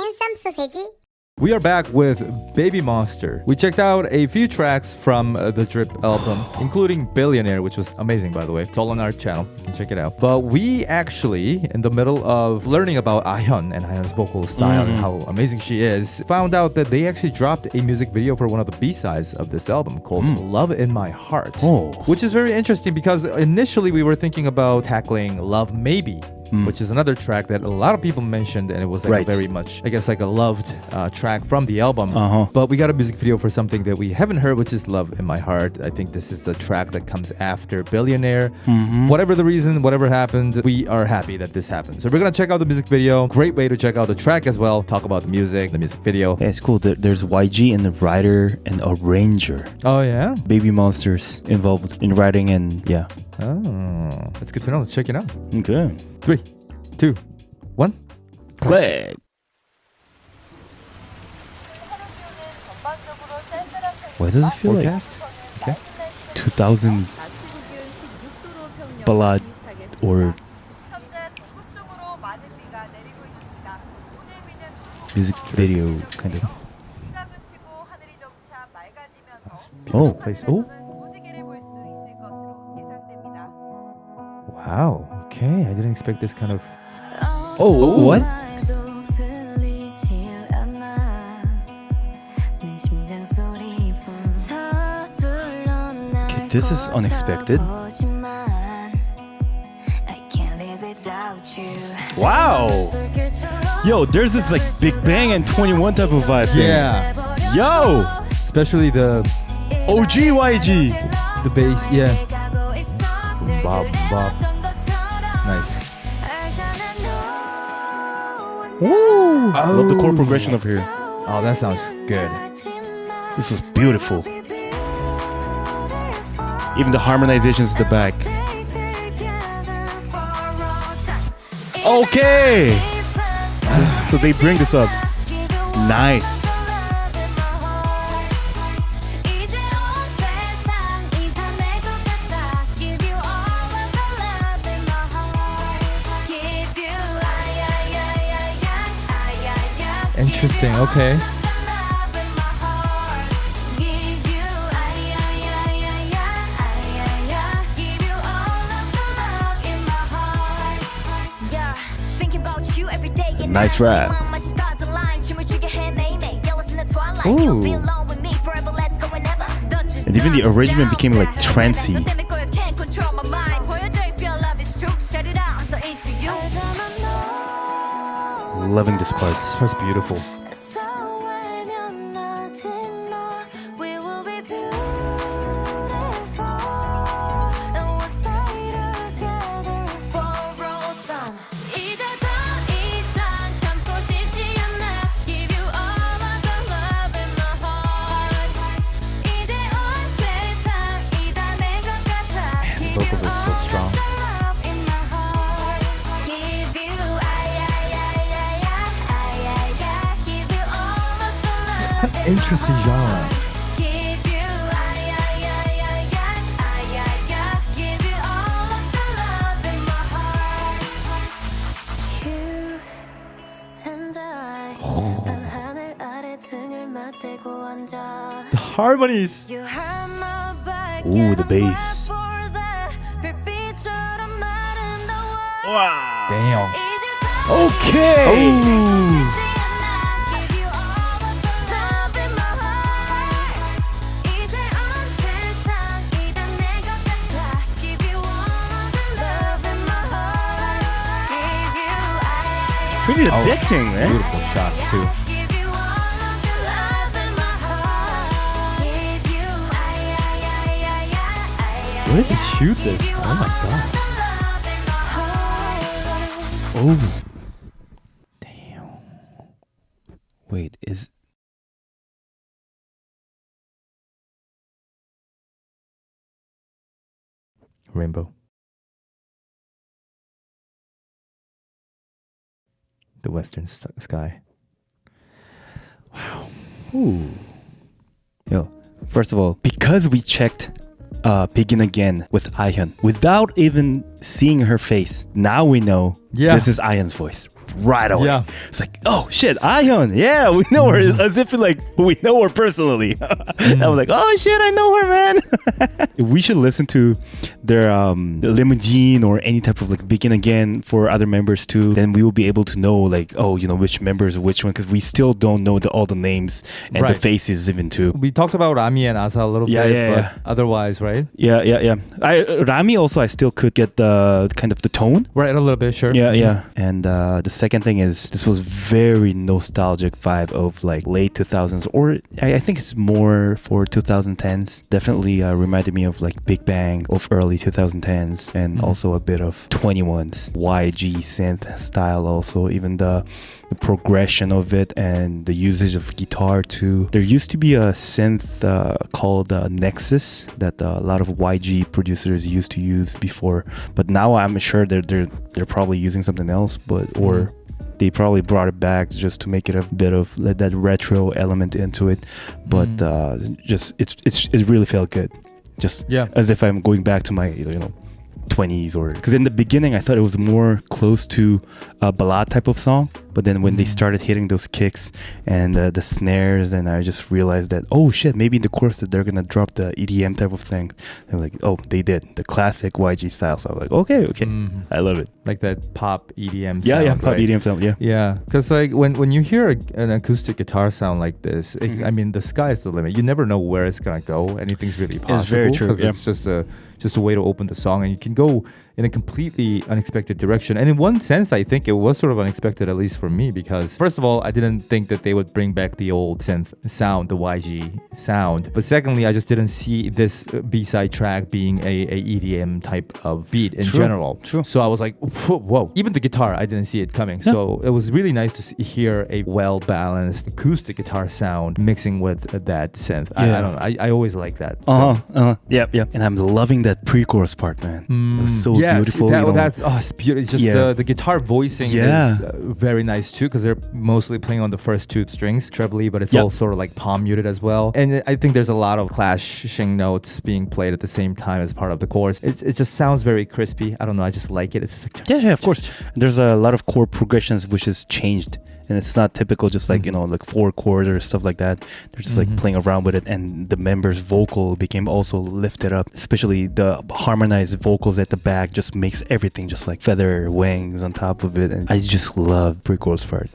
핸섬 소세지. We are back with BABYMONSTER. We checked out a few tracks from the Drip album, including Billionaire, which was amazing, by the way. It's all on our channel. You can check it out. But we actually, in the middle of learning about Ahyun and Ahyun's vocal style and how amazing she is, found out that they actually dropped a music video for one of the B-sides of this album called Love in My Heart, which is very interesting because initially we were thinking about tackling Love Maybe, which is another track that a lot of people mentioned, and it was like a very much, I guess, like a loved track from the album. But we got a music video for something that we haven't heard, which is Love in My Heart. I think this is the track that comes after Billionaire. Whatever the reason, whatever happened, we are happy that this happened. So we're gonna check out the music video. Great way to check out the track as well. Talk about the music video. Yeah, it's cool. There's YG and the writer and arranger. Oh yeah? BABYMONSTER's involved in writing and yeah. Oh, that's good to know. Let's check it out. Okay. 3, 2, 1. Play. Why does it feel Forecast? like 2000s ballad or music video kind of? Oh, place. Oh. Wow. Okay, I didn't expect this kind of. Oh, what? Okay, this is unexpected. Wow. Yo, there's this like Big Bang and 21 type of vibe thing. Yeah. Yo. Especially the OG YG. the bass. Yeah. Bob, Bob. Nice. Woo! I love the chord progression up here. Oh, that sounds good. This was beautiful. Even the harmonizations at the back. Okay! So they bring this up. Nice. Interesting. Okay. Nice rap. Ooh. And even the arrangement became like trancey. Loving this part. This part's beautiful. The vocals are so strong. Interesting genre. The harmonies. Ooh, the bass. Wow. Damn. Okay. Ooh. Pretty addicting, man. Beautiful shots too. Where did they shoot this? Oh my god. Oh. Damn. Wait, is Rainbow. The western sky. Wow. Ooh. Yo, first of all, because we checked Begin Again with Ahyun without even seeing her face, now we know this is Ahyun's voice. right away. Yeah. It's like, oh shit, Ahyun, yeah, we know her, as if like we know her personally. I was like, oh shit, I know her, man. We should listen to their Limousine or any type of like Begin Again for other members too. Then we will be able to know like, oh, you know, which members, which one, because we still don't know all the names and the faces even too. We talked about Rami and Asa a little bit, but otherwise, right? Yeah. Rami also, I still could get the kind of the tone. Right, a little bit, sure. Yeah. And the second thing is, this was very nostalgic vibe of like late 2000s, or I think it's more for 2010s. Definitely reminded me of like Big Bang of early 2010s, and also a bit of 21's YG synth style also, even the progression of it and the usage of guitar too. There used to be a synth called Nexus that a lot of YG producers used to use before, but now I'm sure they're probably using something else, or they probably brought it back just to make it a bit of that retro element into it. But just it really felt good, just as if I'm going back to my 20s, or because in the beginning I thought it was more close to a ballad type of song, but then when they started hitting those kicks and the snares, and I just realized that, oh shit, maybe in the chorus that they're gonna drop the EDM type of thing. They're like, oh, they did the classic YG style. So I was like, okay, I love it, like that pop EDM sound, pop right? EDM sound, yeah, because like when you hear an acoustic guitar sound like this, I mean, the sky is the limit. You never know where it's gonna go. Anything's really possible. It's very true. It's just a way to open the song, and you can go in a completely unexpected direction. And in one sense, I think it was sort of unexpected, at least for me, because first of all, I didn't think that they would bring back the old synth sound, the YG sound. But secondly, I just didn't see this B-side track being a EDM type of beat in general. True. So I was like, whoa. Even the guitar, I didn't see it coming. Yeah. So it was really nice to hear a well-balanced acoustic guitar sound mixing with that synth. I don't know. I always like that. Yeah. And I'm loving that pre-chorus part, man. It was so beautiful. That's it's beautiful. It's just the guitar voicing is very nice too, because they're mostly playing on the first two strings, trebly, but it's all sort of like palm muted as well. And I think there's a lot of clashing notes being played at the same time as part of the chorus. It just sounds very crispy. I don't know. I just like it. It's just like yeah, of course. There's a lot of chord progressions which is changed. And it's not typical, just like, like 4 chords or stuff like that. They're just like playing around with it. And the members' vocal became also lifted up, especially the harmonized vocals at the back just makes everything just like feather wings on top of it. And I just love pre-chorus part.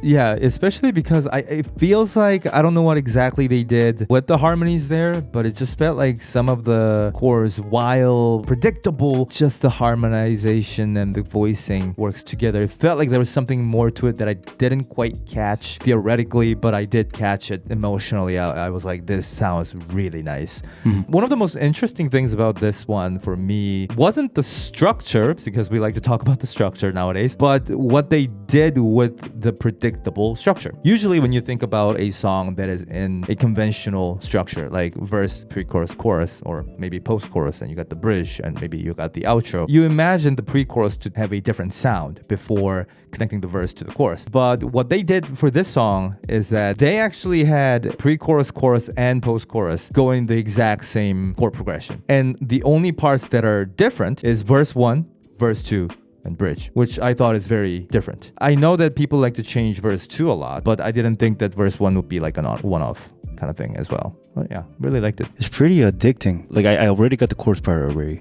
Yeah, especially because it feels like, I don't know what exactly they did with the harmonies there, but it just felt like some of the chords, while predictable, just the harmonization and the voicing works together. It felt like there was something more to it that I didn't quite catch theoretically, but I did catch it emotionally. I was like, this sounds really nice. One of the most interesting things about this one for me wasn't the structure, because we like to talk about the structure nowadays, but what they did with the predictable structure. Usually when you think about a song that is in a conventional structure, like verse, pre-chorus, chorus, or maybe post-chorus, and you got the bridge, and maybe you got the outro, you imagine the pre-chorus to have a different sound before connecting the verse to the chorus. But what they did for this song is that they actually had pre-chorus, chorus, and post-chorus going the exact same chord progression. And the only parts that are different is verse 1, verse 2, and bridge, which I thought is very different. I know that people like to change verse 2 a lot, but I didn't think that verse 1 would be like a one-off kind of thing as well. But yeah, really liked it. It's pretty addicting. Like I already got the chorus part already.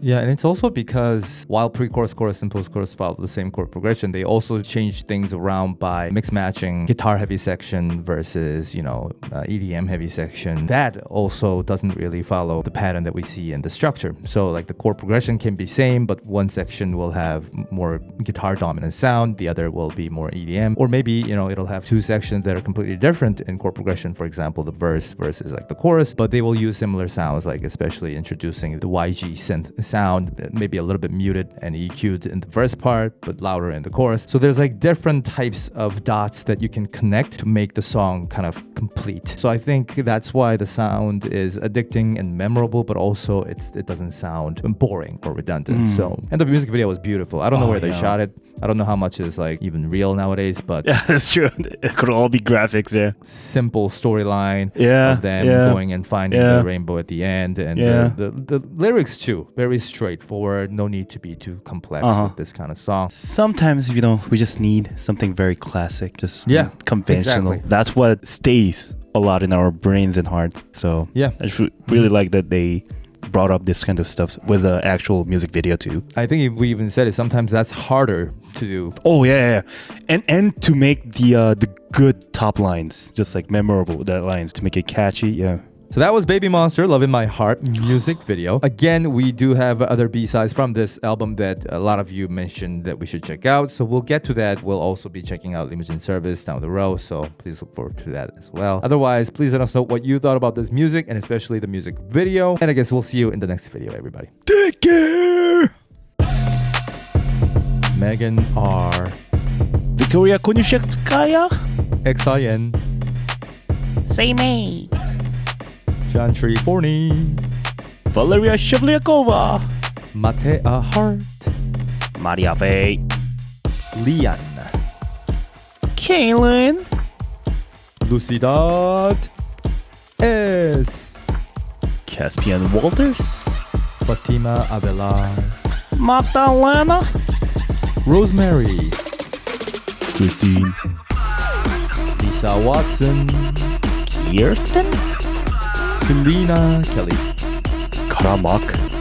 Yeah, and it's also because while pre-chorus, chorus, and post-chorus follow the same chord progression, they also changed things around by mix matching guitar heavy section versus, EDM heavy section. That also doesn't really follow the pattern that we see in the structure. So like the chord progression can be same, but one section will have more guitar dominant sound, the other will be more EDM, or maybe, it'll have two sections that are completely different in chord progression. For example, the verse versus like the chorus, but they will use similar sounds, like especially introducing the YG synth sound, maybe a little bit muted and EQ'd in the verse part, but louder in the chorus. So there's like different types of dots that you can connect to make the song kind of complete. So I think that's why the sound is addicting and memorable, but also it doesn't sound boring or redundant. So, and the music video was beautiful. I don't know where they shot it. I don't know how much is like even real nowadays, but That's true. It could all be graphics, yeah. Simple storyline Yeah, of them yeah. going and finding Yeah. the rainbow at the end, and Yeah. the lyrics too, very straightforward. No need to be too complex with this kind of song. Sometimes, we just need something very classic, just Yeah, conventional. exactly. That's what stays a lot in our brains and hearts. So Yeah. I just really like that they brought up this kind of stuff with the actual music video too. I think we even said it. Sometimes that's harder to do. Oh yeah. And to make the good top lines, just like memorable, that lines, to make it catchy. Yeah. So that was Baby Monster, Love in My Heart music video. Again, we do have other B-sides from this album that a lot of you mentioned that we should check out. So we'll get to that. We'll also be checking out Limousine Service down the road. So please look forward to that as well. Otherwise, please let us know what you thought about this music and especially the music video. And I guess we'll see you in the next video, everybody. Take care. Megan R. Victoria Konyushevskaya. XIN. Say me. Chantry Forney. Valeria Shevlyakova. Matea Hart. Maria Faye. Lian. Kaylin. Lucidad. S. Caspian Walters. Fatima Avelar. Magdalena. Rosemary. Christine. Lisa Watson. Kirsten. Kalina Kelly. Karamak.